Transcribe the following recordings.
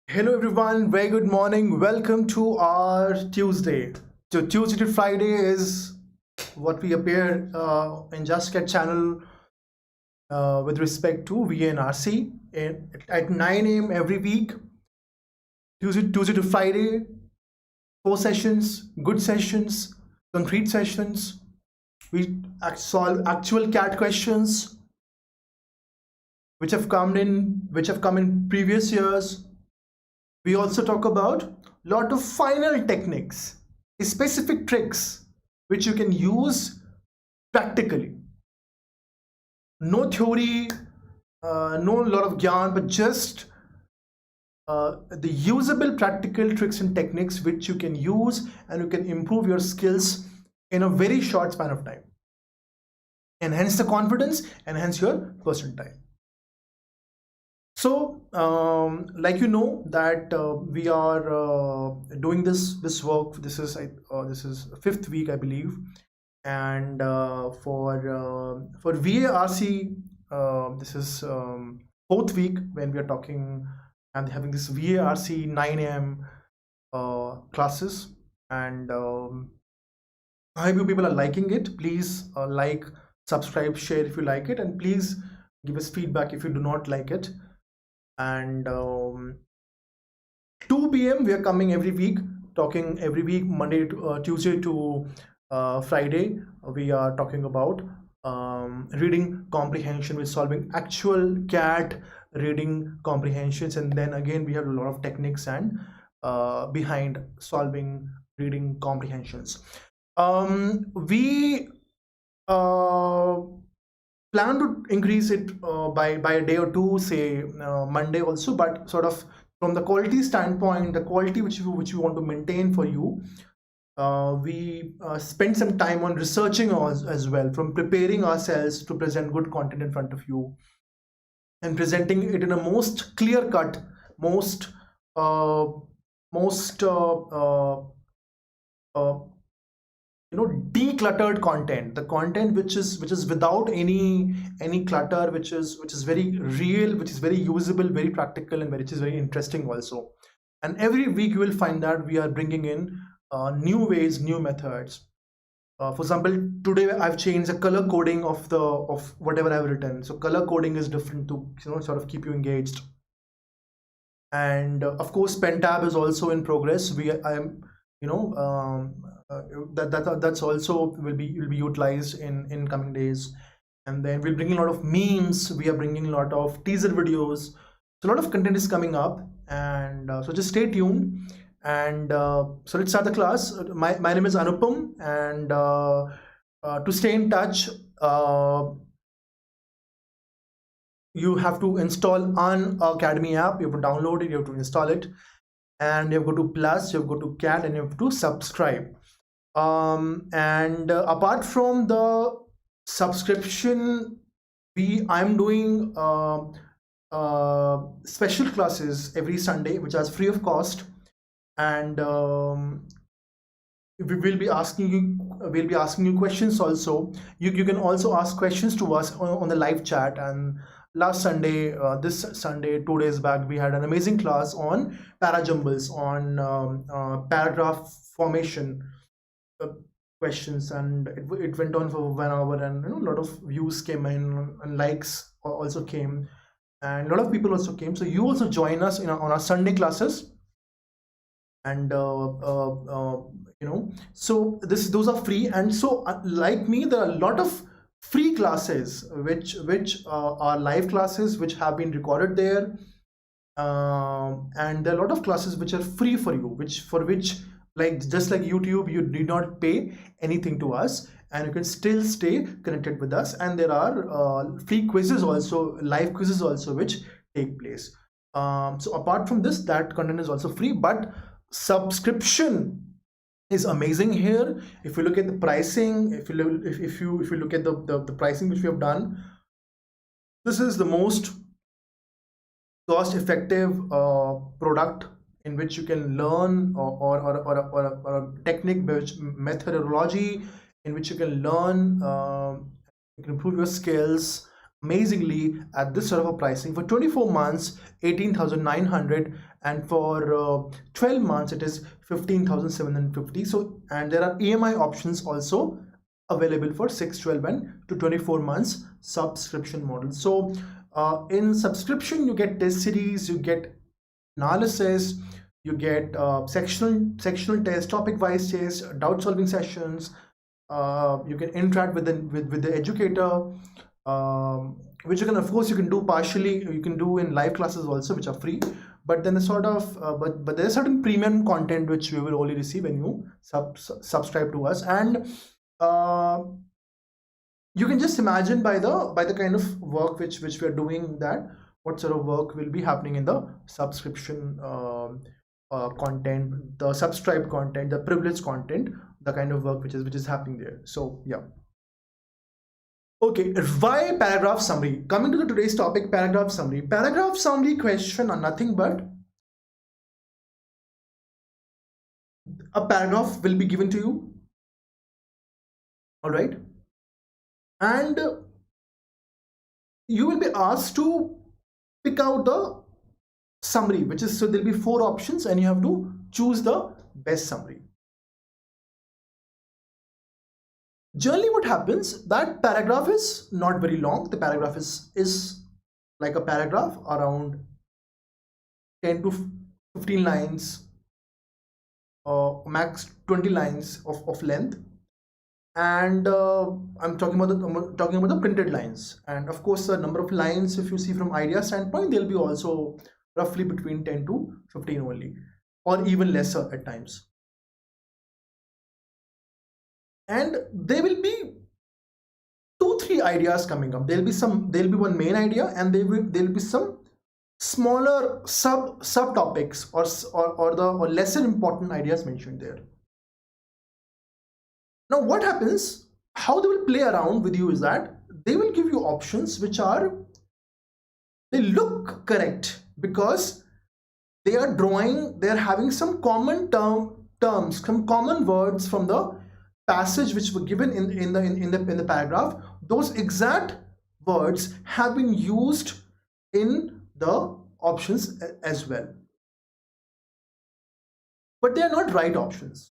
Hello everyone, very good morning. Welcome to our Tuesday. So Tuesday to Friday is what we appear in Just Get channel with respect to VA and RC at 9 a.m. every week. Tuesday to Friday, 4 sessions, good sessions, concrete sessions. We solve actual CAT questions which have come in previous years. We also talk about lot of final techniques, specific tricks which you can use practically. No theory, no lot of gyan, but just the usable practical tricks and techniques which you can use and you can improve your skills in a very short span of time. Enhance the confidence, enhance your percentile. So, like you know that we are doing this work. This is fifth week, I believe, and for VARC, this is fourth week when we are talking and having this VARC 9 a.m. Classes, and I hope you people are liking it. Please like, subscribe, share if you like it, and please give us feedback if you do not like it. And 2 p.m. we are coming every week, talking every week, Monday to Tuesday to Friday. We are talking about reading comprehension with solving actual CAT reading comprehensions, and then again we have a lot of techniques and behind solving reading comprehensions. We plan to increase it by a day or two, say Monday also, but sort of from the quality standpoint, the quality which we want to maintain for you, we spend some time on researching as well, from preparing ourselves to present good content in front of you and presenting it in a most clear cut, most uh, most decluttered content, the content which is without any clutter, which is very real, which is very usable, very practical, and which is very interesting also. And every week you will find that we are bringing in new ways, new methods. For example, today I've changed the color coding of whatever I've written, so color coding is different to sort of keep you engaged. And of course pen tab is also in progress. I'm you know that's also will be utilized in coming days. And then we'll bring a lot of memes, we are bringing a lot of teaser videos, so a lot of content is coming up. And so just stay tuned. And so let's start the class. My name is Anupam, and to stay in touch, you have to install An Academy app. You have to download it, you have to install it, and you have to go to plus, you have to go to cat, and you have to subscribe. And apart from the subscription, I'm doing special classes every Sunday, which are free of cost. And we'll be asking you questions also. You can also ask questions to us on the live chat. And last Sunday, this Sunday, 2 days back, we had an amazing class on parajumbles, on paragraph formation questions, and it went on for 1 hour. And a lot of views came in, and likes also came, and a lot of people also came. So you also join us on our Sunday classes. And so those are free. And so like me, there are a lot of free classes which are live classes which have been recorded there. And there are a lot of classes which are free for you, which like just like YouTube, you did not pay anything to us, and you can still stay connected with us. And there are free quizzes also, live quizzes also, which take place. So apart from this, that content is also free, but subscription is amazing here. If you look at the pricing, if you look at the pricing which we have done, this is the most cost effective product in which you can learn, or a technique, methodology in which you can learn, you can improve your skills amazingly at this sort of a pricing. For 24 months 18,900, and for 12 months it is 15,750. So, and there are EMI options also available for 6, 12 and to 24 months subscription model. So in subscription you get test series, you get analysis, you get sectional test, topic wise test, doubt solving sessions. You can interact with the educator, which you can, of course, you can do partially, you can do in live classes also, which are free. But then the sort of but there's certain premium content which you will only receive when you subscribe to us. And you can just imagine by the kind of work which we are doing, that what sort of work will be happening in the subscription content, the subscribed content, the privileged content, the kind of work which is happening there. So yeah. Okay, why paragraph summary? Coming to the today's topic, paragraph summary. Paragraph summary question are nothing but a paragraph will be given to you, all right, and you will be asked to pick out the summary, which is, so there'll be 4 options and you have to choose the best summary. Generally what happens, that paragraph is not very long. The paragraph is like a paragraph around 10 to 15 lines, max 20 lines of length. And I'm talking about the printed lines. And of course the number of lines, if you see from idea standpoint, they'll be also roughly between 10 to 15 only, or even lesser at times. And there will be 2-3 ideas coming up. There'll be one main idea, and there'll be some smaller subtopics or lesser important ideas mentioned there. Now what happens, how they will play around with you is that they will give you options which they look correct because they are having some common terms, some common words from the passage which were given in the paragraph. Those exact words have been used in the options as well, but they are not right options.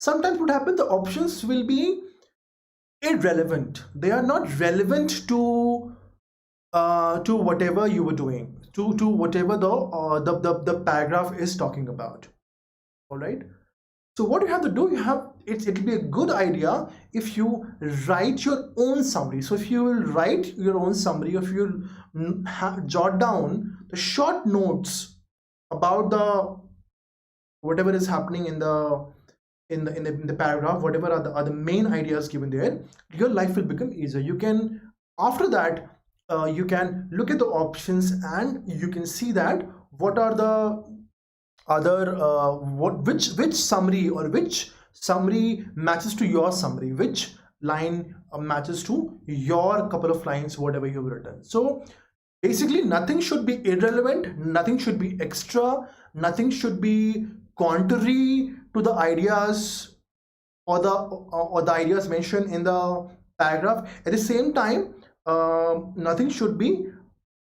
Sometimes what happens, the options will be irrelevant. They are not relevant to whatever you were doing, to whatever the paragraph is talking about. All right. So what you have to do, it'll be a good idea if you write your own summary. So if you will write your own summary, if you jot down the short notes about whatever is happening in the paragraph, whatever are the main ideas given there, your life will become easier. You can, after that, you can look at the options and you can see that what are the other which summary, or which summary matches to your summary, which line matches to your couple of lines, whatever you've written. So basically nothing should be irrelevant, nothing should be extra, nothing should be contrary to the ideas or the ideas mentioned in the paragraph. At the same time, nothing should be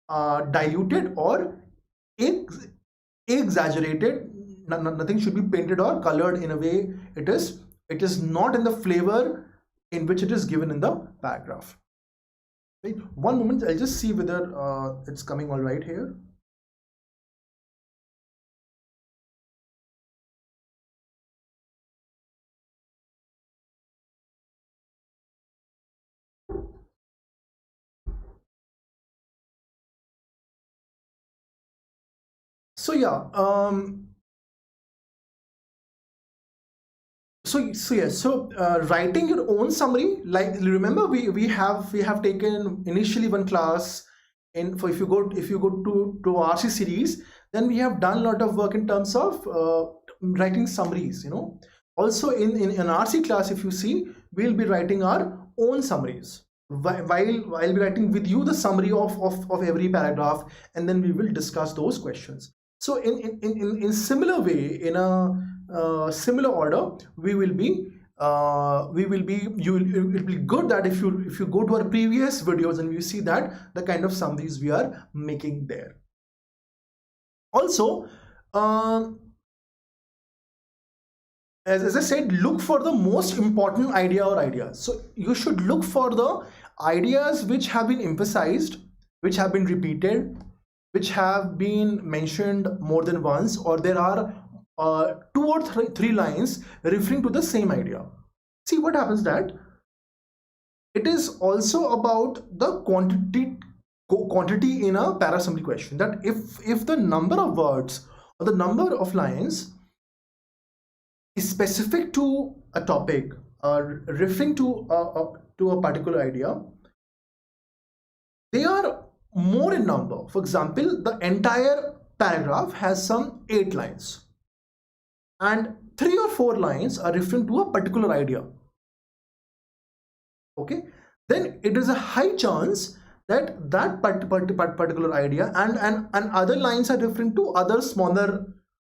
diluted or exaggerated. Nothing should be painted or colored in a way it is not in the flavor in which it is given in the paragraph. Right? One moment, I'll just see whether it's coming all right here. So yeah, writing your own summary, like remember we have taken initially one class if you go to RC series, then we have done a lot of work in terms of writing summaries. Also in RC class, if you see, we'll be writing our own summaries while we're writing with you the summary of every paragraph, and then we will discuss those questions. So in similar way, in a similar order, we will be it will be good that if you go to our previous videos and you see that the kind of summaries we are making there. Also, as I said, look for the most important idea or ideas. So you should look for the ideas which have been emphasized, which have been repeated, which have been mentioned more than once, or there are 2 or 3 lines referring to the same idea. See what happens that it is also about the quantity in a para-summary question, that if the number of words or the number of lines is specific to a topic or referring to a particular idea, they are more in number. For example, the entire paragraph has some 8 lines and 3 or 4 lines are referring to a particular idea. Okay, then it is a high chance that that particular idea and other lines are referring to other smaller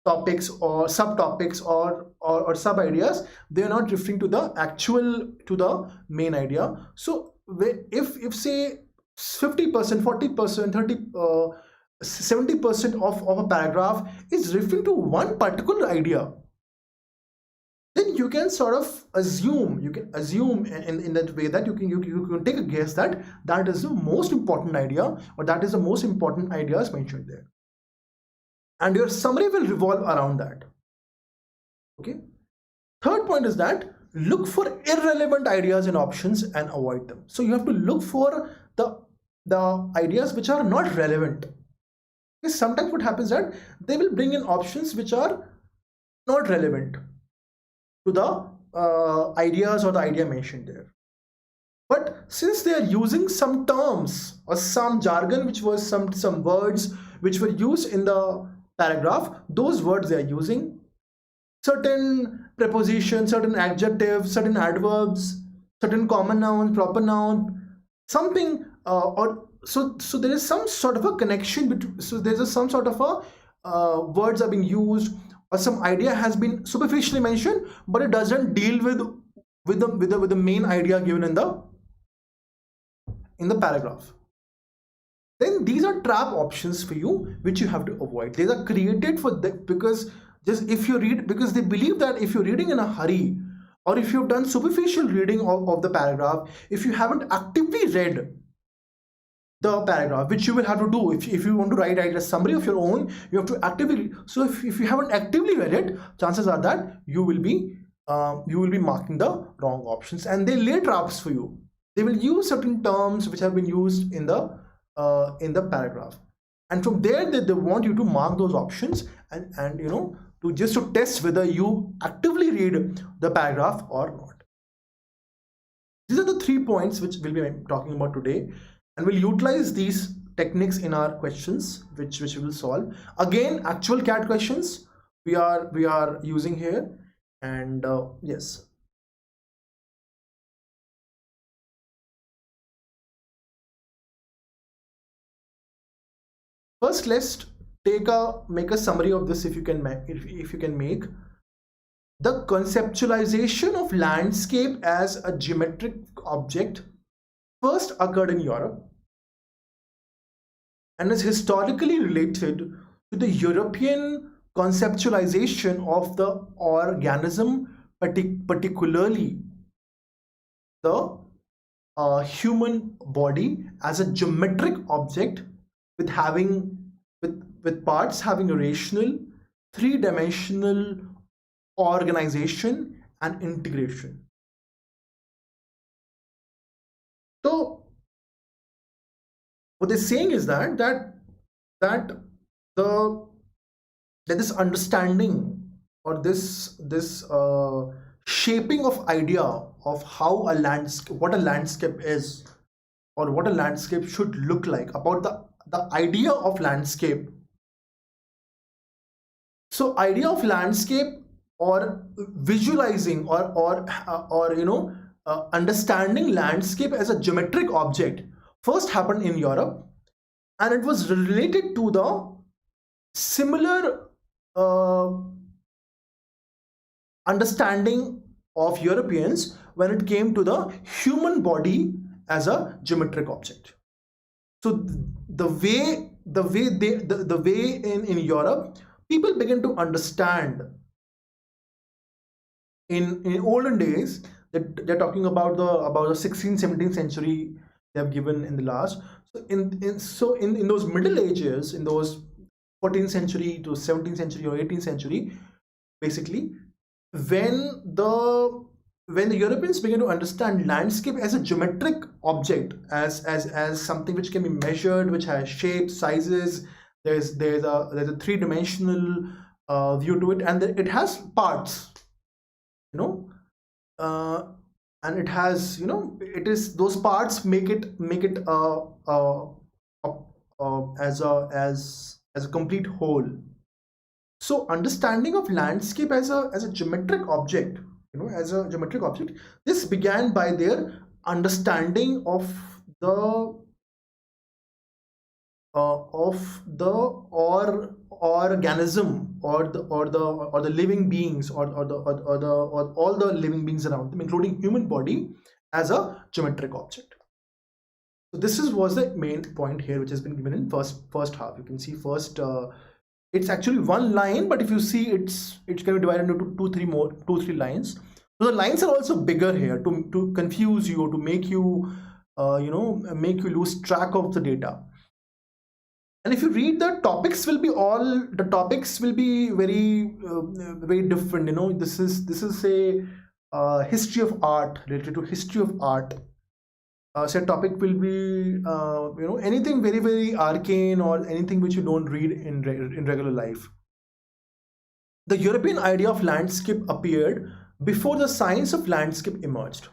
topics or subtopics or sub ideas. They are not referring to the main idea. So if say 50%, 40%, 30 70% of a paragraph is referring to one particular idea, then you can sort of assume, in that way that you can take a guess that that is the most important idea, or that is the most important ideas mentioned there, and your summary will revolve around that. Okay. Third point is that look for irrelevant ideas and options and avoid them. So you have to look for the ideas which are not relevant. Because sometimes what happens that they will bring in options which are not relevant to the ideas or the idea mentioned there. But since they are using some terms or some jargon, which was some words which were used in the paragraph, those words they are using, certain prepositions, certain adjectives, certain adverbs, certain common noun, proper noun, something, so there is some sort of a connection between, so there's some sort of a words are being used, or some idea has been superficially mentioned, but it doesn't deal with the main idea given in the paragraph. Then these are trap options for you which you have to avoid. These are created for because just if you read, because they believe that if you're reading in a hurry, or if you've done superficial reading of the paragraph, if you haven't actively read the paragraph, which you will have to do if you want to write a summary of your own, you have to actively. So if you haven't actively read it, chances are that you will be marking the wrong options, and they lay traps for you. They will use certain terms which have been used in the paragraph, and from there they want you to mark those options and to test whether you actively read the paragraph or not. These are the 3 points which we'll be talking about today, and we'll utilize these techniques in our questions which we will solve. Again, actual CAT questions we are using here, and yes. First, let's make a summary of this. If you can make the conceptualization of landscape as a geometric object first occurred in Europe and is historically related to the European conceptualization of the organism, particularly the human body, as a geometric object with parts having a rational, 3-dimensional organization and integration. So what they're saying is that this understanding, or this shaping of idea of how what a landscape is, or what a landscape should look like, about the idea of landscape. So idea of landscape, or visualizing, or understanding landscape as a geometric object, first happened in Europe, and it was related to the similar understanding of Europeans when it came to the human body as a geometric object. So the way in Europe, people begin to understand in olden days, that they're talking about the 16th 17th century they have given in the last. So in those Middle Ages, in those 14th century to 17th century or 18th century, basically, when the Europeans began to understand landscape as a geometric object, as something which can be measured, which has shapes, sizes, there's a three-dimensional view to it, and it has parts, you know, and it has, it is, those parts make it as a complete whole. So understanding of landscape as a geometric object, this began by their understanding of the organism, or the living beings, or all the living beings around them, including human body, as a geometric object. So this was the main point here, which has been given in first half. You can see first, it's actually one line, but if you see, it can be divided into two three lines. So the lines are also bigger here to confuse you, or to make you make you lose track of the data. And if you read, the topics will be very different. This is a history of art, related to history of art. So topic will be anything very, very arcane, or anything which you don't read in regular life. The European idea of landscape appeared before the science of landscape emerged,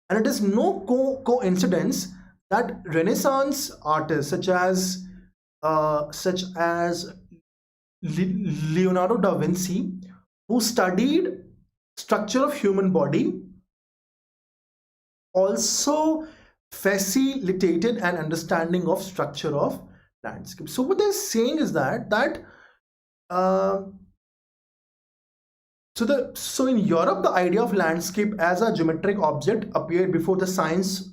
and it is no coincidence that Renaissance artists such as Leonardo da Vinci, who studied structure of human body, also facilitated an understanding of structure of landscape. So what they're saying is that so in Europe, the idea of landscape as a geometric object appeared before the science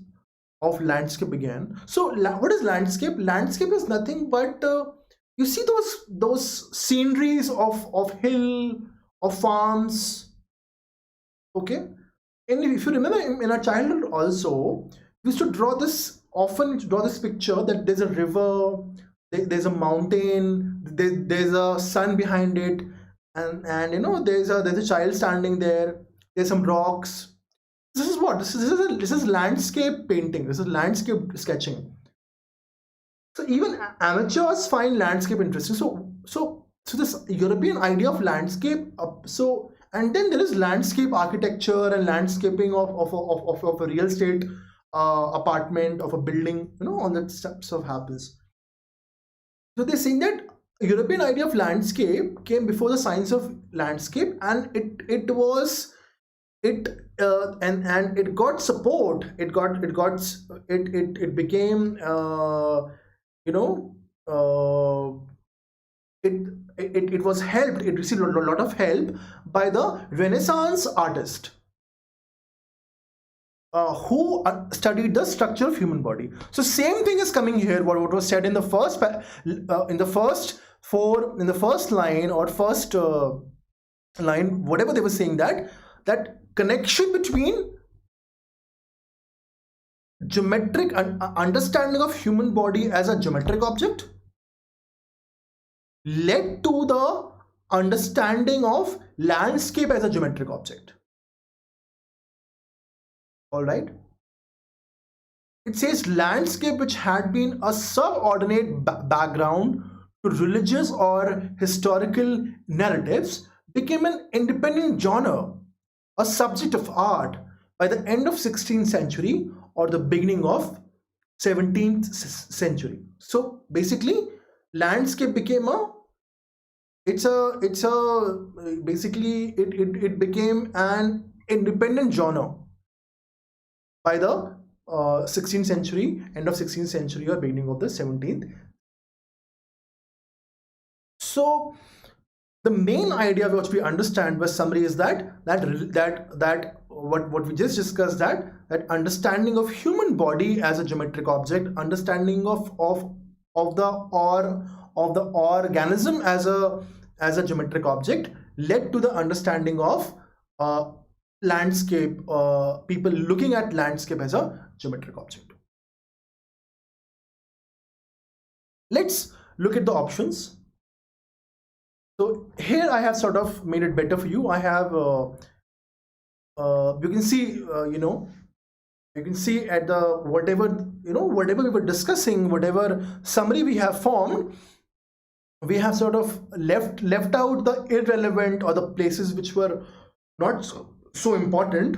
of landscape began. So what is landscape? Landscape is nothing but you see those sceneries of hill, of farms, okay. And if you remember, in our childhood also, we used to draw this picture that there's a river, there's a mountain, there's a sun behind it, and there's a child standing there, there's some rocks. This is what this is landscape painting, this is landscape sketching. So even amateurs find landscape interesting. So this European idea of landscape, and then there is landscape architecture and landscaping of a real estate apartment, of a building, all that stuff happens. So they're saying that European idea of landscape came before the science of landscape, and it got support. It became it was helped. It received a lot of help by the Renaissance artist who studied the structure of human body. So same thing is coming here. What was said in the first line, or first line, whatever they were saying, that connection between geometric understanding of human body as a geometric object led to the understanding of landscape as a geometric object. All right. It says landscape, which had been a subordinate background to religious or historical narratives, became an independent genre, a subject of art, by the end of 16th century or the beginning of 17th century. So basically, landscape became it became an independent genre by the 16th century, end of 16th century or beginning of the 17th. So the main idea which we understand by summary is that what we just discussed, that understanding of human body as a geometric object, understanding of the organism as a geometric object, led to the understanding of landscape, people looking at landscape as a geometric object. Let's look at the options. So here I have sort of made it better for you. I have you can see you can see at the whatever we were discussing, whatever summary we have formed, we have sort of left out the irrelevant or the places which were not so important,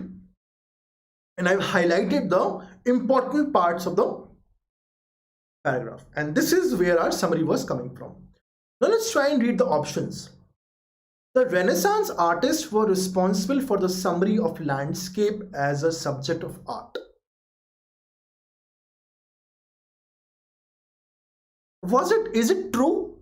and I've highlighted the important parts of the paragraph, and this is where our summary was coming from. Now let's try and read the options. The Renaissance artists were responsible for the summary of landscape as a subject of art. Is it true?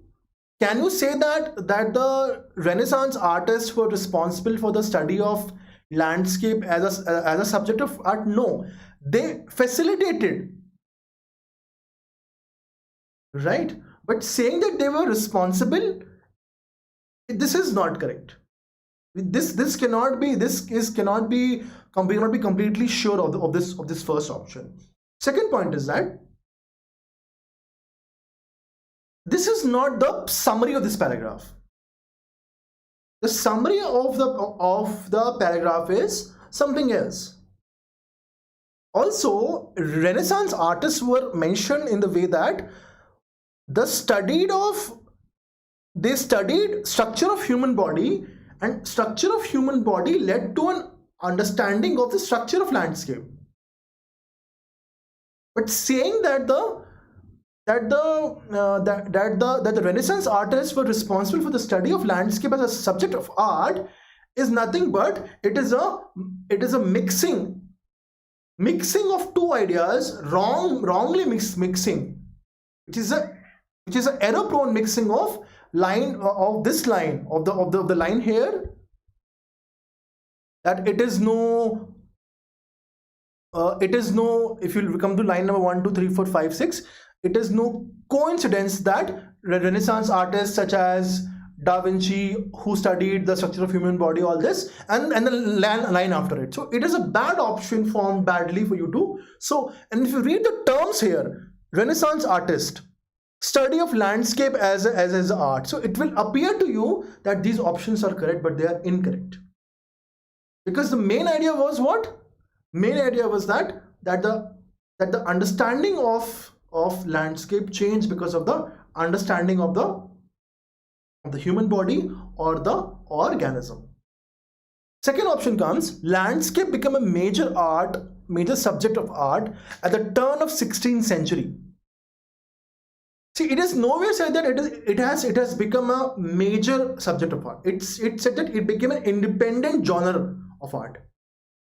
Can you say that the Renaissance artists were responsible for the study of landscape as a subject of art? No, they facilitated, right? But saying that they were responsible, this is not correct. We cannot be completely sure of this first option. Second point is that this is not the summary of this paragraph. The summary of the paragraph is something else. Also, Renaissance artists were mentioned in the way that they studied structure of human body, and structure of human body led to an understanding of the structure of landscape. But saying that the Renaissance artists were responsible for the study of landscape as a subject of art is nothing but it is a mixing of two ideas, wrongly mixing, which is an error prone mixing of the line here, that it is no if you come to line number 1 2 3 4 5 6, it is no coincidence that Renaissance artists such as Da Vinci, who studied the structure of human body, all this, and the line after it. So it is a bad option formed badly for you to. So, and if you read the terms here, Renaissance artist, study of landscape as art, so it will appear to you that these options are correct, but they are incorrect. Because the main idea was what? Main idea was that the understanding of landscape changed because of the understanding of the human body or the organism. Second option comes, landscape became a major subject of art at the turn of 16th century. See, it is nowhere said that it has become a major subject of art. It said that it became an independent genre of art.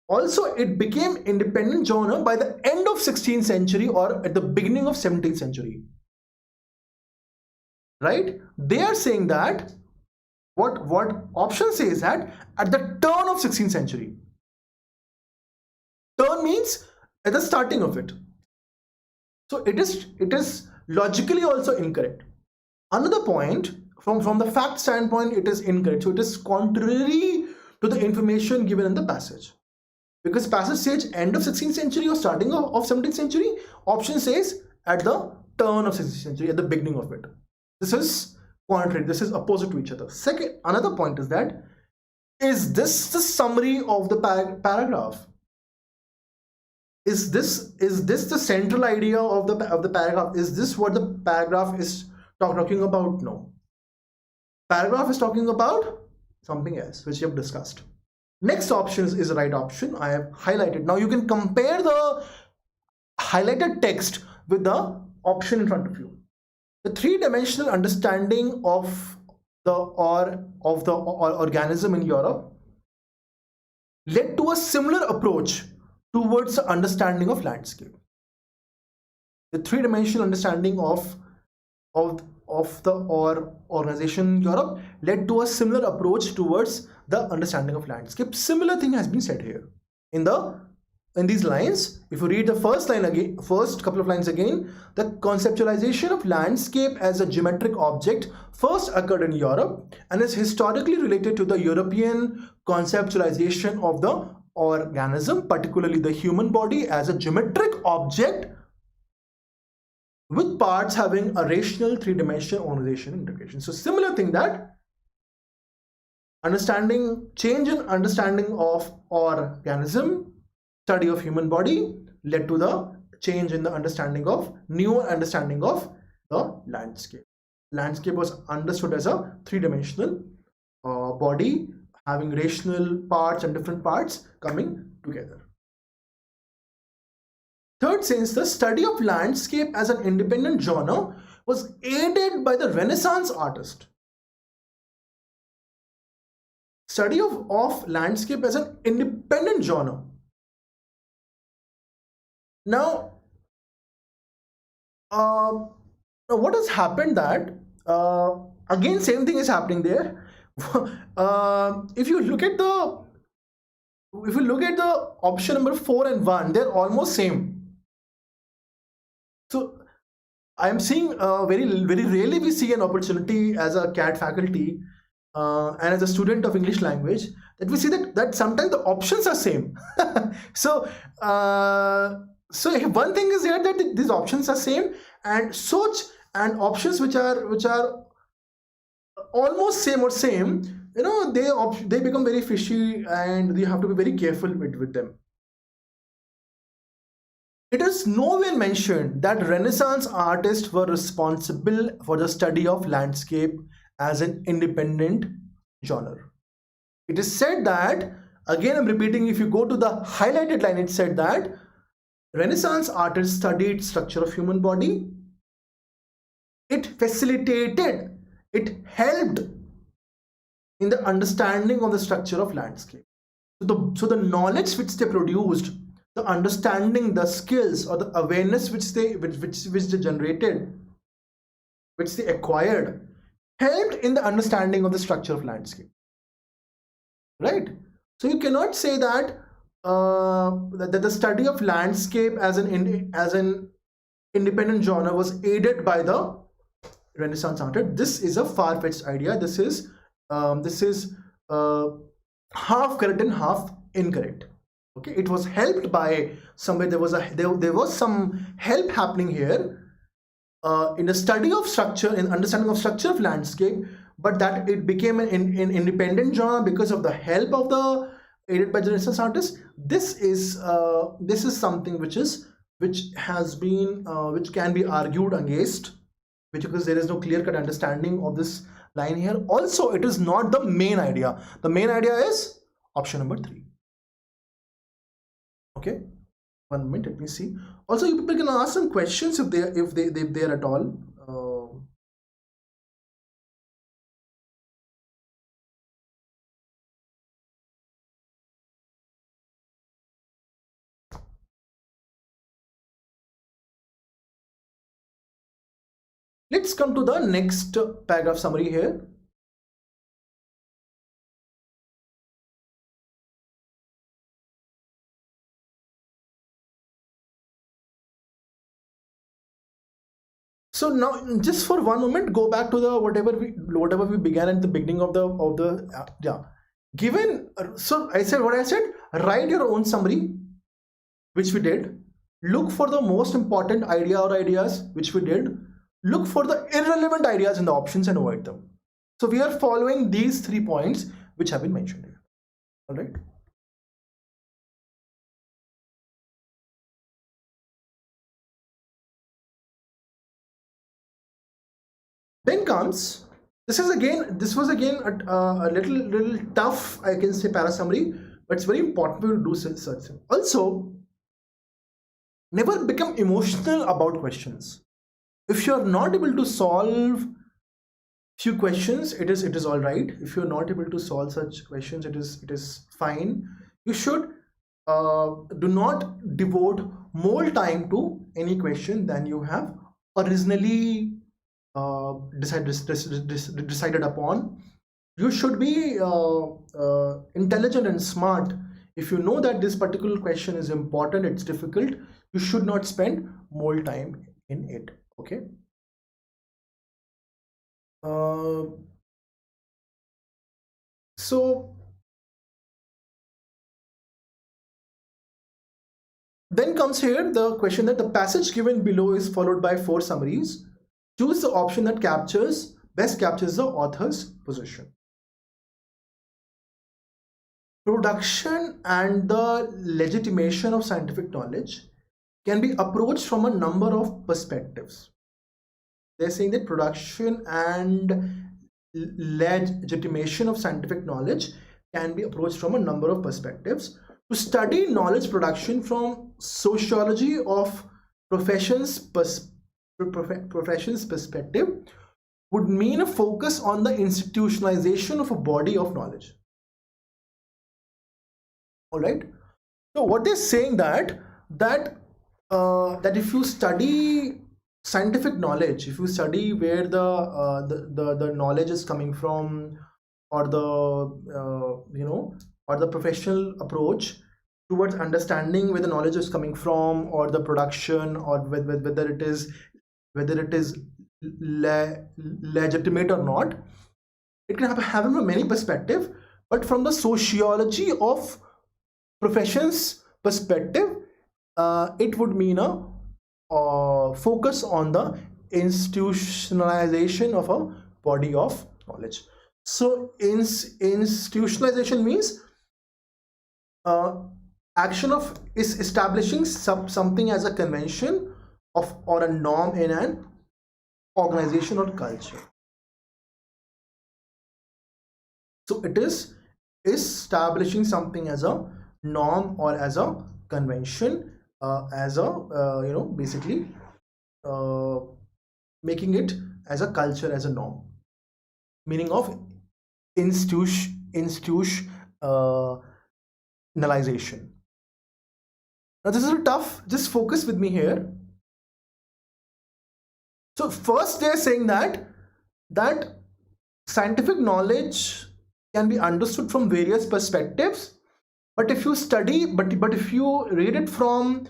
Also, it became independent genre by the end of 16th century or at the beginning of 17th century. Right? They are saying that what option says that at the turn of 16th century. Turn means at the starting of it. So it is logically also incorrect. Another point, from the fact standpoint, it is incorrect. So it is contrary to the information given in the passage. Because passage says end of 16th century or starting of 17th century. Option says at the turn of 16th century, at the beginning of it. This is contrary. This is opposite to each other. Second, another point is that, is this the summary of the paragraph? Is this the central idea of the paragraph? Is this what the paragraph is talking about? No. Paragraph is talking about something else, which we have discussed. Next option is the right option. I have highlighted. Now you can compare the highlighted text with the option in front of you. The three-dimensional understanding of the organism in Europe led to a similar approach towards the understanding of landscape. The three-dimensional understanding of organization in Europe led to a similar approach towards the understanding of landscape. Similar thing has been said here in these lines. If you read the first line again, first couple of lines again, the conceptualization of landscape as a geometric object first occurred in Europe and is historically related to the European conceptualization of the organism, particularly the human body, as a geometric object with parts having a rational three-dimensional organization integration. So similar thing, that change in understanding of organism, study of human body, led to the change in the newer understanding of the landscape. Landscape was understood as a three-dimensional body having rational parts and different parts coming together. Third sense, the study of landscape as an independent genre was aided by the Renaissance artist. Study of landscape as an independent genre. Now, what has happened that, again, same thing is happening there. If you look at the option number 4 and 1, they're almost same. So I'm seeing very rarely we see an opportunity as a CAT faculty and as a student of English language that we see that sometimes the options are same. So one thing is here that these options are same, and options which are almost same or same, they become very fishy and you have to be very careful with them. It is nowhere mentioned that Renaissance artists were responsible for the study of landscape as an independent genre. It is said that, again I'm repeating, if you go to the highlighted line, it said that Renaissance artists studied structure of human body. It facilitated, it helped in the understanding of the structure of landscape. So the knowledge which they produced, the understanding, the skills or the awareness which they generated, which they acquired, helped in the understanding of the structure of landscape. Right? So you cannot say that that the study of landscape as an independent genre was aided by the Renaissance artists. This is a far-fetched idea. This is half correct and half incorrect. Okay, it was helped by somebody. There was some help happening here in the study of structure, in understanding of structure of landscape, but that it became an independent genre because of the help of the aided by the Renaissance artists. This is something which can be argued against, because there is no clear-cut understanding of this line here. Also, it is not the main idea. The main idea is option number 3. Okay, 1 minute, let me see. Also, you people can ask some questions if they're at all. Let's come to the next paragraph summary here. So now, just for one moment, go back to the whatever we began at the beginning of the given. So I said what I said. Write your own summary, which we did. Look for the most important idea or ideas, which we did. Look for the irrelevant ideas in the options and avoid them. So we are following these 3 points which have been mentioned here. All right. Then comes, this was again a little tough, I can say, para summary, but it's very important to do such thing. Also, never become emotional about questions. If you're not able to solve few questions, it is all right. If you're not able to solve such questions, it is fine. You should do not devote more time to any question than you have originally decided upon. You should be intelligent and smart. If you know that this particular question is important, it's difficult, you should not spend more time in it. Okay. So then comes here the question that the passage given below is followed by 4 summaries. Choose the option that best captures the author's position. Production and the legitimation of scientific knowledge can be approached from a number of perspectives. They're saying that production and legitimation of scientific knowledge can be approached from a number of perspectives. To study knowledge production from sociology of professions perspective would mean a focus on the institutionalization of a body of knowledge. All right. So what they're saying that if you study scientific knowledge, if you study where the knowledge is coming from, or the professional approach towards understanding where the knowledge is coming from, or the production, or whether it is legitimate or not, it can happen from many perspectives. But from the sociology of professions perspective, it would mean a focus on the institutionalization of a body of knowledge. So institutionalization means action of is establishing something as a convention of or a norm in an organization or culture. So it is establishing something as a norm or as a convention, as a basically making it as a culture, as a norm. Meaning of institutionalization. Now this is a tough, just focus with me here. So first they're saying that scientific knowledge can be understood from various perspectives, but if you study, but if you read it from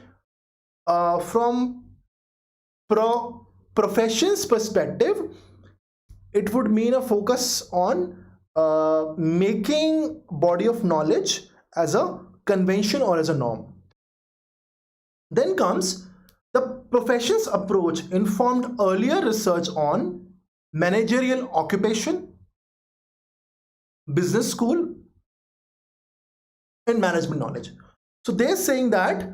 profession's perspective, it would mean a focus on making body of knowledge as a convention or as a norm. Then comes the profession's approach informed earlier research on managerial occupation, business school, and management knowledge. So they're saying that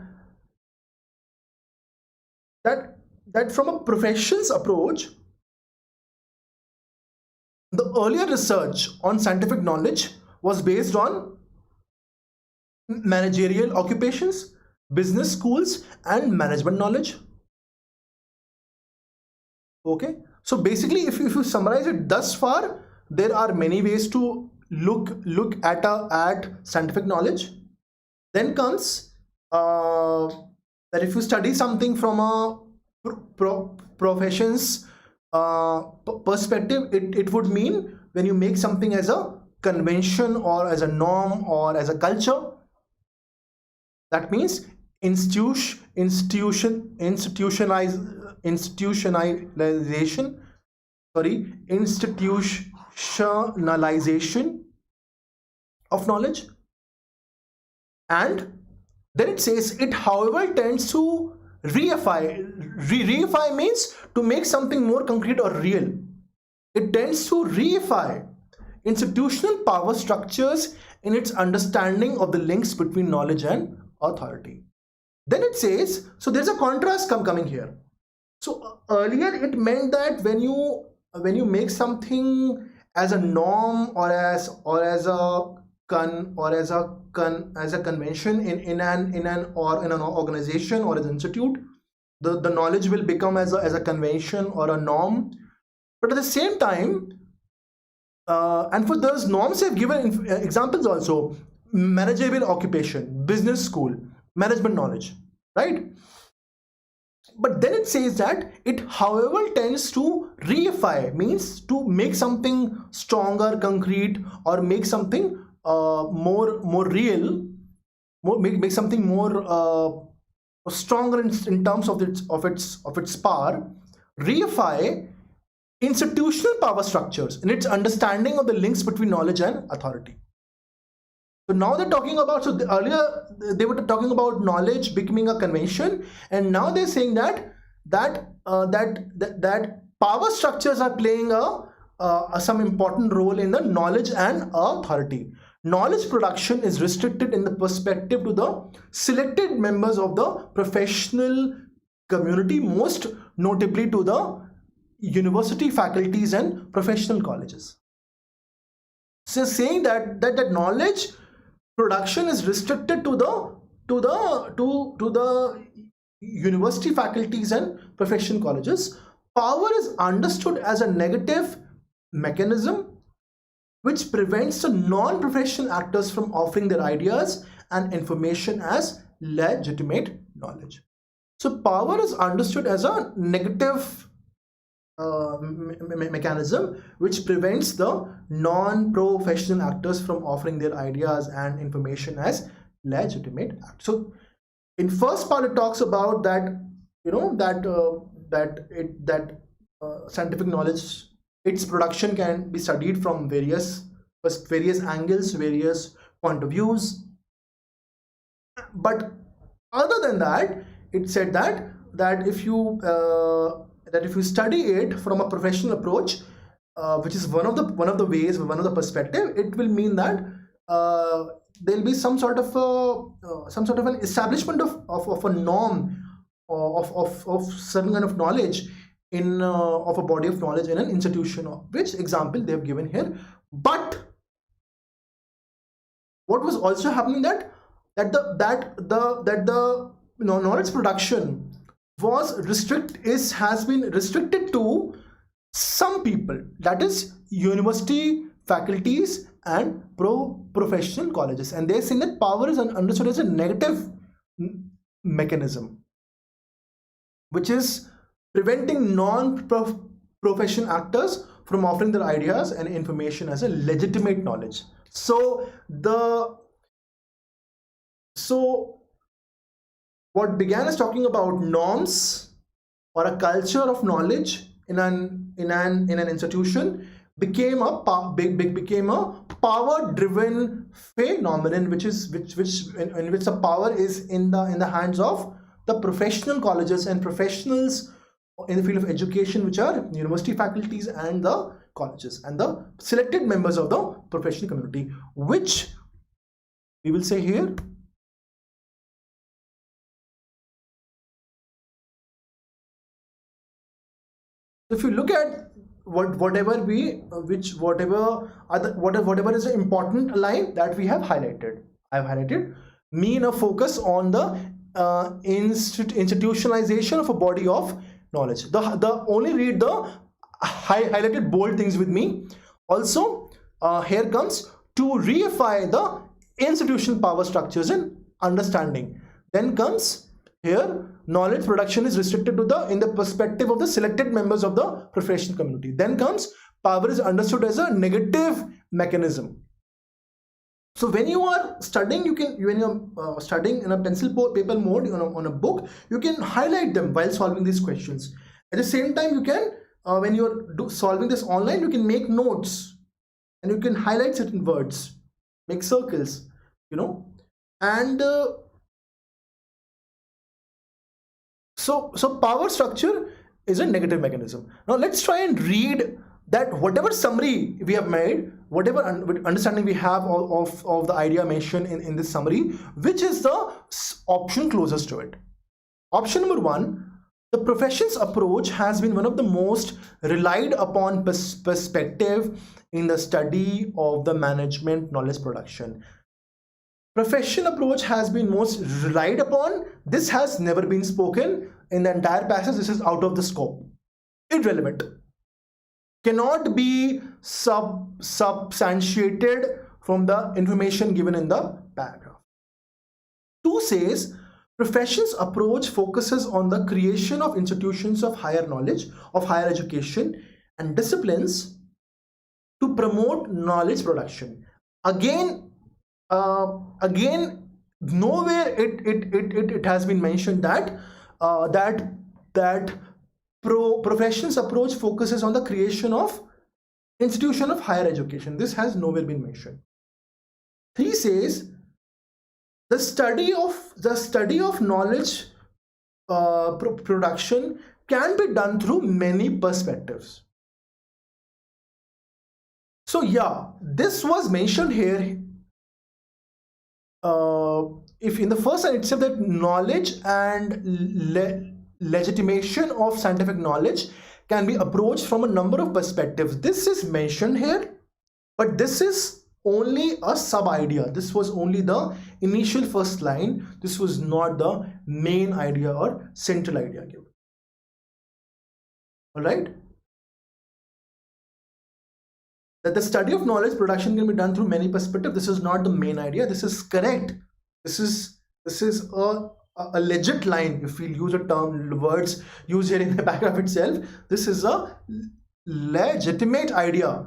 from a profession's approach, the earlier research on scientific knowledge was based on managerial occupations, business schools, and management knowledge. Okay, so basically if you summarize it thus far, there are many ways to look at scientific knowledge. Then comes that if you study something from a profession's perspective, it would mean when you make something as a convention or as a norm or as a culture, that means institutionalization of knowledge. And then it says it however tends to reify means to make something more concrete or real. It tends to reify institutional power structures in its understanding of the links between knowledge and authority. Then it says, so there's a contrast coming here. So earlier it meant that when you make something as a norm or as a convention in an organization or an institute, the knowledge will become as a convention or a norm. But at the same time, and for those norms I've given examples also: managerial occupation, business school, management knowledge, right? But then it says that it, however, tends to reify, means to make something stronger, concrete, or make something more real, make something more stronger in terms of its power, reify institutional power structures in its understanding of the links between knowledge and authority. So now they're talking about, earlier they were talking about knowledge becoming a convention, and now they're saying that power structures are playing some important role in the knowledge and authority. Knowledge production is restricted in the perspective to the selected members of the professional community, most notably to the university faculties and professional colleges. So saying that knowledge production is restricted to the university faculties and professional colleges. Power is understood as a negative mechanism which prevents the non-professional actors from offering their ideas and information as legitimate knowledge. So power is understood as a negative mechanism which prevents the non-professional actors from offering their ideas and information as legitimate acts. So in first part it talks about that, you know, that scientific knowledge, its production can be studied from various angles, various point of views. But other than that, it said that if you study it from a professional approach, which is one of the ways, one of the perspective, it will mean that there'll be some sort of an establishment of a norm of certain kind of knowledge in of a body of knowledge in an institution, of which example they have given here. But what was also happening that the knowledge production has been restricted to some people, that is university faculties and professional colleges, and they're saying that power is understood as a negative mechanism which is preventing non-professional actors from offering their ideas and information as a legitimate knowledge. So what began as talking about norms or a culture of knowledge in an institution became a power-driven phenomenon, in which the power is in the hands of the professional colleges and professionals in the field of education, which are university faculties and the colleges and the selected members of the professional community, which we will say here if you look at whatever is the important line that we have highlighted. I've highlighted mean a focus on the institutionalization of a body of knowledge. The only read the highlighted bold things with me. Also here comes to reify the institutional power structures and understanding. Then comes here knowledge production is restricted to in the perspective of the selected members of the professional community. Then comes power is understood as a negative mechanism. So when you are studying, when you're studying in a pencil paper mode on a book, you can highlight them while solving these questions. At the same time, you can when you're solving this online, you can make notes and you can highlight certain words, make circles, and so power structure is a negative mechanism. Now let's try and read that whatever summary we have made, whatever understanding we have of the idea mentioned in this summary, which is the option closest to it. Option number 1, the profession's approach has been one of the most relied upon perspective in the study of the management knowledge production. Professional approach has been most relied upon. This has never been spoken in the entire passage. This is out of the scope, irrelevant, cannot be substantiated from the information given in the paragraph. 2 says Profession's approach focuses on the creation of institutions of higher knowledge, of higher education and disciplines to promote knowledge production. Again, again, nowhere it has been mentioned that that profession's approach focuses on the creation of institution of higher education. This has nowhere been mentioned. 3 says the study of knowledge production can be done through many perspectives. So yeah, this was mentioned here. If in the first line itself, that knowledge and legitimation of scientific knowledge can be approached from a number of perspectives. This is mentioned here, but this is only a sub idea. This was only the initial first line. This was not the main idea or central idea given. All right. That the study of knowledge production can be done through many perspectives. This is not the main idea. This is correct. This is a legit line. If we use a term, words used here in the paragraph itself, this is a legitimate idea.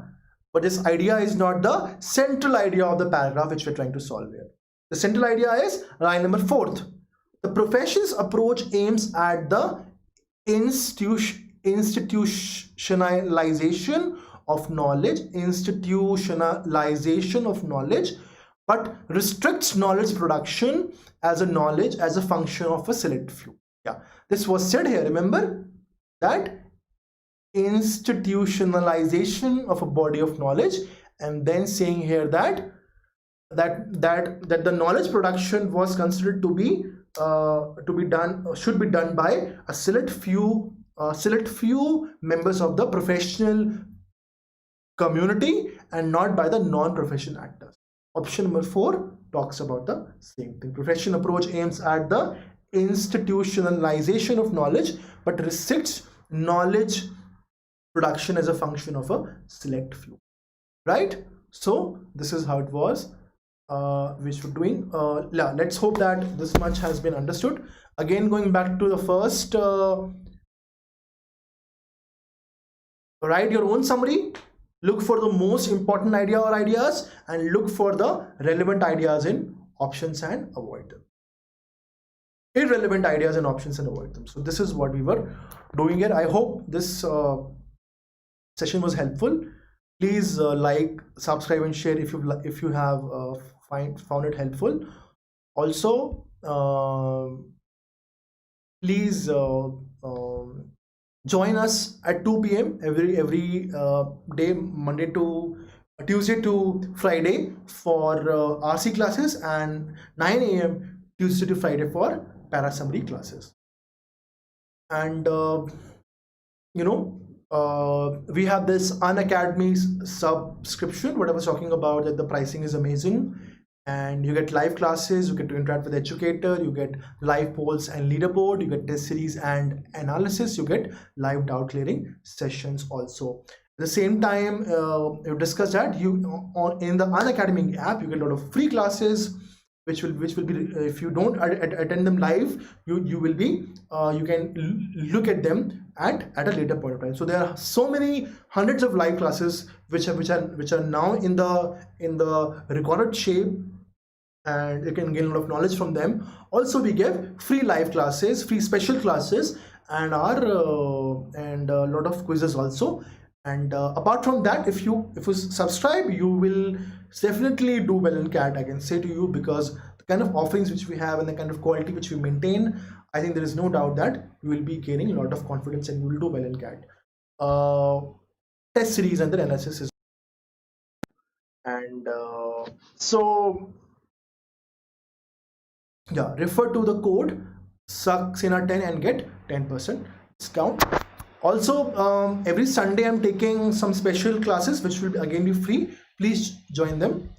But this idea is not the central idea of the paragraph which we're trying to solve here. The central idea is line number 4. The profession's approach aims at the institutionalization of knowledge, but restricts knowledge production as a function of a select few. Yeah, this was said here. Remember that institutionalization of a body of knowledge, and then saying here that the knowledge production was considered to be should be done by a select few members of the professional community and not by the non-professional actors. Option number 4 talks about the same thing. Professional approach aims at the institutionalization of knowledge but restricts knowledge production as a function of a select few. Right? So this is how it was which we're doing. Let's hope that this much has been understood. Again, going back to the first, write your own summary. Look for the most important idea or ideas and look for the relevant ideas in options and avoid them. Irrelevant ideas and options and avoid them. So this is what we were doing here. I hope this session was helpful. Please like, subscribe and share if you have found it helpful. Also, please join us at 2 p.m. every day, Monday to Tuesday to Friday for RC classes, and 9 a.m. Tuesday to Friday for para summary classes. And we have this Unacademy subscription. What I was talking about, that the pricing is amazing, and you get live classes, you get to interact with the educator, you get live polls and leaderboard, you get test series and analysis, you get live doubt clearing sessions also. At the same time, you discussed that in the Unacademy app you get a lot of free classes which will be, if you don't attend them live, you will be you can look at them at a later point of time. So there are so many hundreds of live classes which are now in the recorded shape, and you can gain a lot of knowledge from them. Also, we give free live classes, free special classes, and a lot of quizzes also. And apart from that, if you subscribe, you will definitely do well in CAT, I can say to you, because the kind of offerings which we have and the kind of quality which we maintain, I think there is no doubt that you will be gaining a lot of confidence and you will do well in CAT. Test series and the analysis is, and so yeah, refer to the code Saxena10 and get 10% discount. Also, every Sunday I'm taking some special classes which will again be free. Please join them.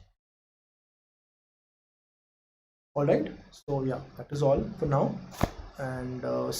All right, so yeah, that is all for now, and see you.